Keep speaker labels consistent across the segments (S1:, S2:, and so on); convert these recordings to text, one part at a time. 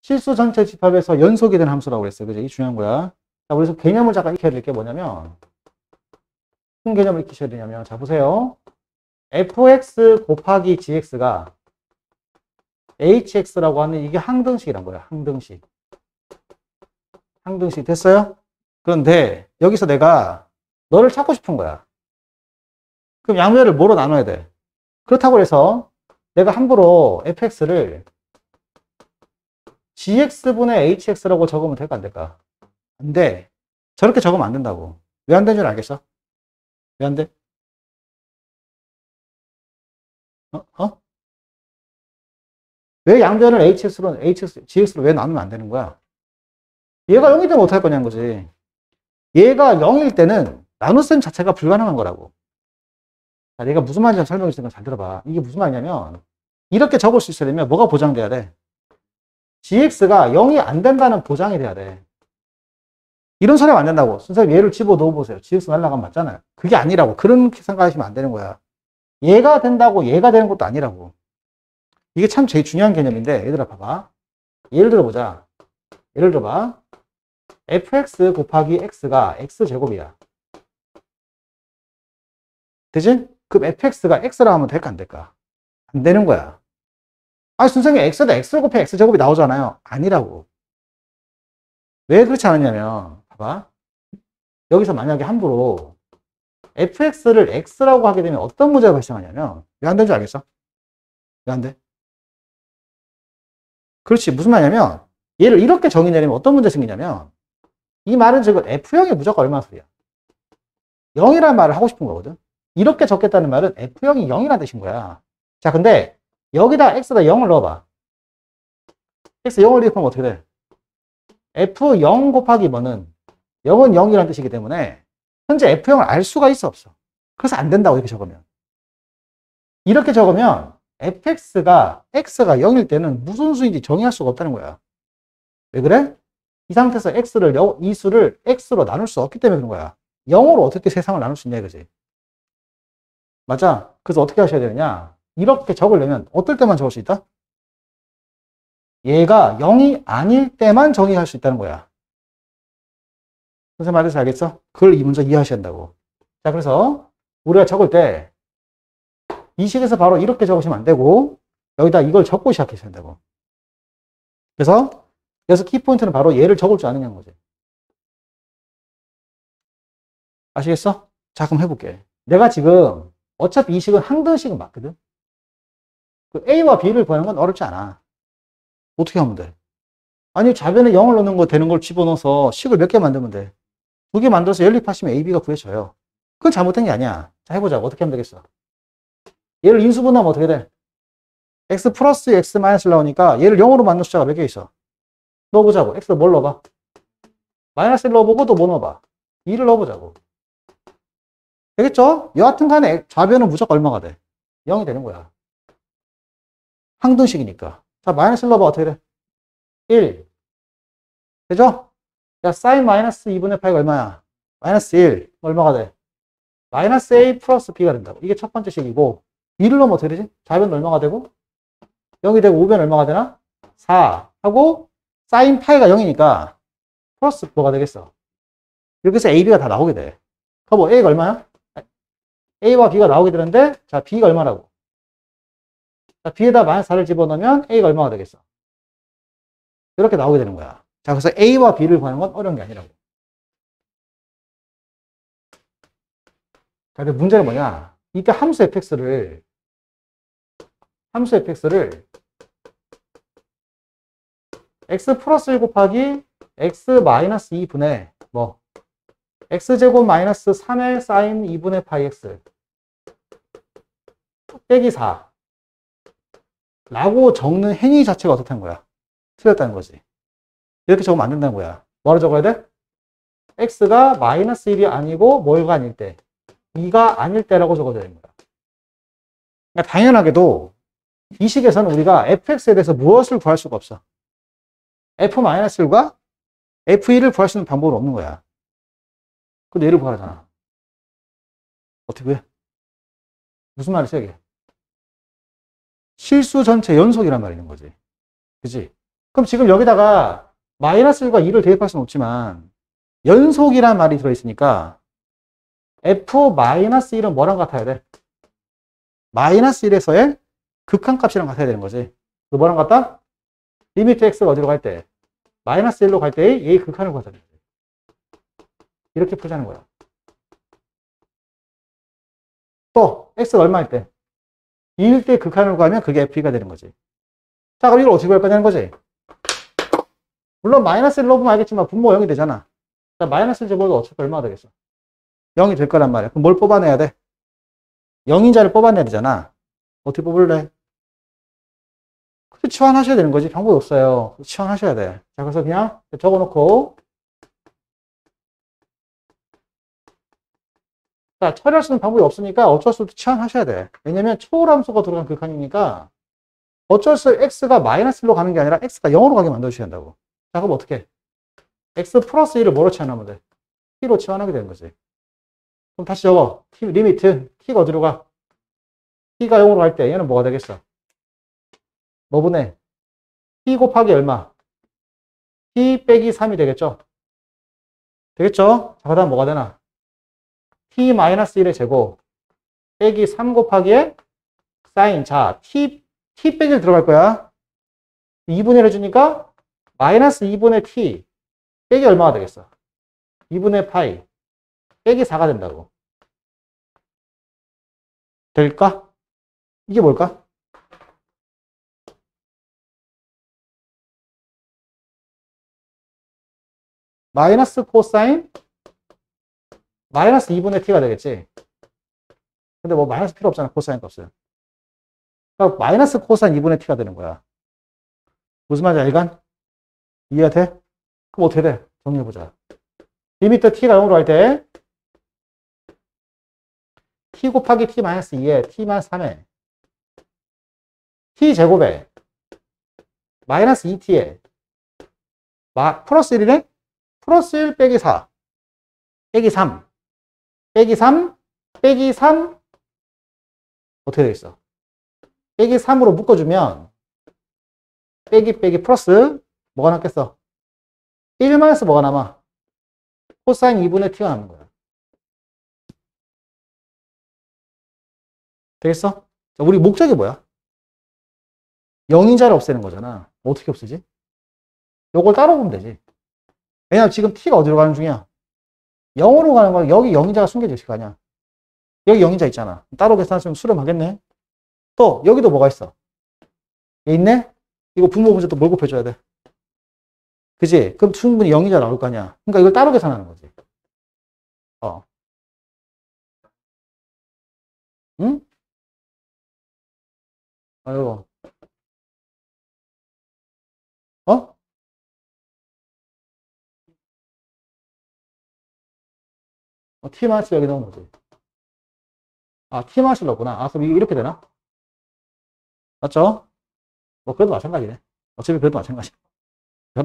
S1: 실수 전체 집합에서 연속이 된 함수라고 그랬어요. 그죠? 이게 중요한 거야. 자, 그래서 개념을 잠깐 익혀야 될 게 뭐냐면, 무슨 개념을 익히셔야 되냐면, 자, 보세요. fx 곱하기 gx가 hx라고 하는 이게 항등식이란 거야. 항등식. 항등식 됐어요? 그런데 여기서 내가 너를 찾고 싶은 거야. 그럼 양면을 뭐로 나눠야 돼? 그렇다고 해서 내가 함부로 fx를 gx분의 hx라고 적으면 될까 안 될까? 안 돼. 저렇게 적으면 안 된다고. 왜 안 되는 줄 알겠어? 왜 안 돼? 어? 왜 양변을 gx로 왜 나누면 안 되는 거야? 얘가 0이 되면 어떡할 거냐는 거지. 얘가 0일 때는 나눗셈 자체가 불가능한 거라고. 자, 내가 무슨 말인지 설명해 주니까 잘 들어봐. 이게 무슨 말이냐면, 이렇게 적을 수 있어야 되면 뭐가 보장돼야 돼? gx가 0이 안 된다는 보장이 돼야 돼. 이런 소리 하면 안 된다고. 선생님, 얘를 집어 넣어 보세요. gx 날라가면 맞잖아요. 그게 아니라고. 그런 생각하시면 안 되는 거야. 얘가 된다고 얘가 되는 것도 아니라고. 이게 참 제일 중요한 개념인데, 얘들아, 봐봐. 예를 들어보자. 예를 들어봐. fx 곱하기 x가 x제곱이야. 되지? 그럼 fx가 x라 하면 될까, 안 될까? 안 되는 거야. 아, 선생님, x다 x 곱해 x제곱이 나오잖아요. 아니라고. 왜 그렇지 않았냐면, 봐봐. 여기서 만약에 함부로 fx를 x라고 하게 되면 어떤 문제가 발생하냐면, 왜 안 되는 줄 알겠어? 왜 안 돼? 그렇지. 무슨 말이냐면, 얘를 이렇게 정의 내리면 어떤 문제 생기냐면, 이 말은 지금 F형이 무조건 얼마나 소리야? 0이라는 말을 하고 싶은 거거든. 이렇게 적겠다는 말은 F형이 0이라는 뜻인 거야. 자, 근데 여기다 X에다 0을 넣어봐. X 0을 대입하면 어떻게 돼? F0 곱하기 뭐는 0은 0이라는 뜻이기 때문에 현재 F형을 알 수가 있어 없어. 그래서 안 된다고 이렇게 적으면. 이렇게 적으면 fx가 x가 0일 때는 무슨 수인지 정의할 수가 없다는 거야. 왜 그래? 이 상태에서 이 수를 x로 나눌 수 없기 때문에 그런 거야. 0으로 어떻게 세상을 나눌 수 있냐 이거지. 맞아? 그래서 어떻게 하셔야 되느냐? 이렇게 적으려면 어떨 때만 적을 수 있다? 얘가 0이 아닐 때만 정의할 수 있다는 거야. 선생님 말해서 알겠어? 그걸 이 문제 이해하셔야 한다고. 자, 그래서 우리가 적을 때 이 식에서 바로 이렇게 적으시면 안 되고 여기다 이걸 적고 시작하셔야 된다고. 그래서 여기서 키포인트는 바로 얘를 적을 줄 아느냐는 거지. 아시겠어? 자, 그럼 해볼게. 내가 지금 어차피 이 식은 항등식은 맞거든. 그 A와 B를 구하는 건 어렵지 않아. 어떻게 하면 돼? 아니, 좌변에 0을 넣는 거 되는 걸 집어넣어서 식을 몇 개 만들면 돼. 2개 만들어서 연립하시면 A, B가 구해져요. 그건 잘못된 게 아니야. 자, 해보자고. 어떻게 하면 되겠어? 얘를 인수분하면 어떻게 돼? x 플러스 x 마이너스를 나오니까 얘를 0으로 만든 숫자가 몇 개 있어? 넣어보자고. x 뭘 넣어봐? 마이너스를 넣어보고 또 뭐 넣어봐? 2를 넣어보자고. 되겠죠? 여하튼 간에 좌변은 무조건 얼마가 돼? 0이 되는 거야. 항등식이니까. 자, 마이너스를 넣어봐. 어떻게 돼? 1. 되죠? 야, 사인 마이너스 2분의 파이가 얼마야? 마이너스 1. 얼마가 돼? 마이너스 a 플러스 b가 된다고. 이게 첫 번째 식이고 2를 넣으면 어떻게 되지? 좌변은 얼마가 되고 0이 되고 우변 얼마가 되나? 4 하고 사인 파이가 0이니까 플러스 뭐가 되겠어? 이렇게 해서 a, b가 다 나오게 돼. 그럼 뭐 a가 얼마야? a와 b가 나오게 되는데 자, b가 얼마라고? 자, b에다 마이너스 4를 집어넣으면 a가 얼마가 되겠어? 이렇게 나오게 되는 거야. 자, 그래서 a와 b를 구하는 건 어려운 게 아니라고. 자, 근데 문제는 뭐냐? 이때 함수 fx를 x 플러스 1 곱하기 x 마이너스 2분의 뭐 x제곱 마이너스 3의 사인 2분의 파이 x 빼기 4 라고 적는 행위 자체가 어떻다는 거야? 틀렸다는 거지. 이렇게 적으면 안 된다는 거야. 뭐로 적어야 돼? x가 마이너스 1이 아니고 뭐가 아닐 때 2가 아닐 때라고 적어야 되는 거야. 그러니까 당연하게도 이 식에서는 우리가 fx에 대해서 무엇을 구할 수가 없어. f-1과 f1을 구할 수 있는 방법은 없는 거야. 근데 얘를 구하잖아. 어떻게 구해? 무슨 말이지 이게? 실수 전체 연속이란 말이 있는 거지. 그치? 그럼 지금 여기다가 마이너스 1과 2를 대입할 수는 없지만 연속이란 말이 들어있으니까 f-1은 뭐랑 같아야 돼? 마이너스 1에서의 극한값이랑 같아야 되는 거지. 그 뭐랑 같다? 리미트 x가 어디로 갈 때? 마이너스 1로 갈 때의 a의 극한을 구하자. 이렇게 풀자는 거야. 또 x가 얼마일 때? 2일 때 극한을 구하면 그게 f2가 되는 거지. 자, 그럼 이걸 어떻게 구할 거냐는 거지. 물론 마이너스 1로 보면 알겠지만 분모 0이 되잖아. 자, 마이너스 1 제곱도 어차피 얼마가 되겠어? 0이 될 거란 말이야. 그럼 뭘 뽑아내야 돼? 0인자를 뽑아내야 되잖아. 어떻게 뽑을래? 치환하셔야 되는 거지. 방법이 없어요. 치환하셔야 돼. 자, 그래서 그냥 적어놓고, 자, 처리할 수 있는 방법이 없으니까 어쩔 수 없이 치환하셔야 돼. 왜냐면 초월함수가 들어간 극한이니까 어쩔 수 없이 x가 마이너스 1로 가는 게 아니라 x가 0으로 가게 만들어주셔야 한다고. 자, 그럼 어떻게? x 플러스 1을 뭐로 치환하면 돼? t로 치환하게 되는 거지. 그럼 다시 적어. t, 리미트. t가 어디로 가? t가 0으로 갈 때 얘는 뭐가 되겠어? 뭐 분의 t 곱하기 얼마? t 빼기 3이 되겠죠? 되겠죠? 자, 그 다음 뭐가 되나? t-1의 제곱 빼기 3 곱하기의 사인. 자, t 빼기를 들어갈 거야. 2분의 1 해주니까 마이너스 2분의 t 빼기 얼마가 되겠어? 2분의 파이 빼기 4가 된다고. 될까? 이게 뭘까? 마이너스 코사인 마이너스 2분의 t가 되겠지. 근데 뭐 마이너스 필요 없잖아. 코사인 값은. 그러니까 마이너스 코사인 2분의 t가 되는 거야. 무슨 말인지 알간? 이해가 돼? 그럼 어떻게 돼? 정리해보자. 리미트 t가 0으로 할 때 t 곱하기 t 마이너스 2에 t 마이너스 3에 t 제곱에 마이너스 2t에 플러스 1이네? 플러스 1 빼기 4 빼기 3 빼기 3 빼기 3 어떻게 되겠어? 빼기 3으로 묶어주면 빼기 빼기 플러스 뭐가 남겠어? 1 마이너스 뭐가 남아? 코사인 2분의 t가 남는 거야. 되겠어? 자, 우리 목적이 뭐야? 0인자를 없애는 거잖아. 어떻게 없애지? 요걸 따로 보면 되지. 왜냐면 지금 t가 어디로 가는 중이야? 0으로 가는 거야. 여기 0인자가 숨겨져 있을 거 아니야. 여기 0인자 있잖아. 따로 계산하시면 수렴하겠네. 또 여기도 뭐가 있어? 여기 있네? 이거 분모 문제 또 뭘 곱해줘야 돼? 그지? 그럼 충분히 0인자 나올 거 아니야. 그러니까 이걸 따로 계산하는 거지. 응? 아이고. 어? t-마이너스 여기 넣은 거지. 아, t-마이너스 넣었구나. 아, 그럼 이렇게 되나? 맞죠? 뭐, 그래도 마찬가지네. 어차피 그래도 마찬가지.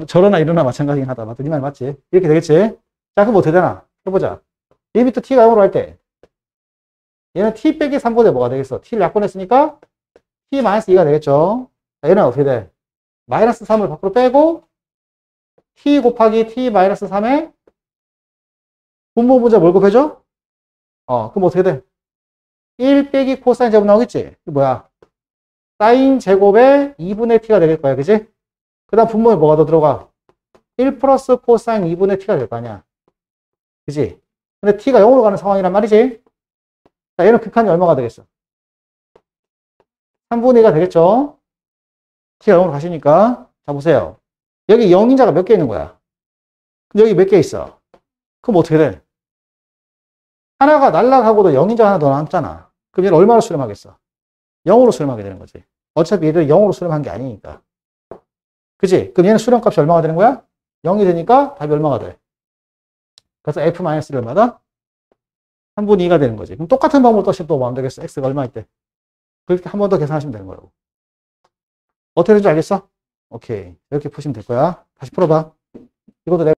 S1: 저러나 이러나 마찬가지긴 하다. 맞지? 네 말 맞지? 이렇게 되겠지? 자, 그럼 어떻게 되나? 해보자. 리미트 t가 0으로 할 때, 얘는 t 빼기 3분의 뭐가 되겠어? t를 약분했으니까 t-2가 되겠죠? 자, 얘는 어떻게 돼? 마이너스 3을 밖으로 빼고, t 곱하기 t-3에 분모 문제 뭘 곱해줘? 그럼 어떻게 돼? 1 빼기 코사인 제곱 나오겠지? 이게 뭐야? 사인 제곱에 2분의 t가 되길 거야. 그지? 그 다음 분모에 뭐가 더 들어가? 1 플러스 코사인 2분의 t가 될 거 아니야. 그지? 근데 t가 0으로 가는 상황이란 말이지? 자, 얘는 극한이 얼마가 되겠어? 3분의 2가 되겠죠? t가 0으로 가시니까. 자, 보세요. 여기 0인자가 몇 개 있는 거야? 여기 몇 개 있어? 그럼 어떻게 돼? 하나가 날라가고도 0인자 하나 더 남잖아. 그럼 얘는 얼마로 수렴하겠어? 0으로 수렴하게 되는 거지. 어차피 얘들 0으로 수렴한 게 아니니까. 그치? 그럼 얘는 수렴값이 얼마가 되는 거야? 0이 되니까 답이 얼마가 돼? 그래서 f-를 얼마다? 3분의 2가 되는 거지. 그럼 똑같은 방법으로 또 또 뭐 하면 되겠어? x가 얼마일 때? 그렇게 한 번 더 계산하시면 되는 거라고. 어떻게 되는지 알겠어? 오케이. 이렇게 푸시면 될 거야. 다시 풀어봐. 이것도 내가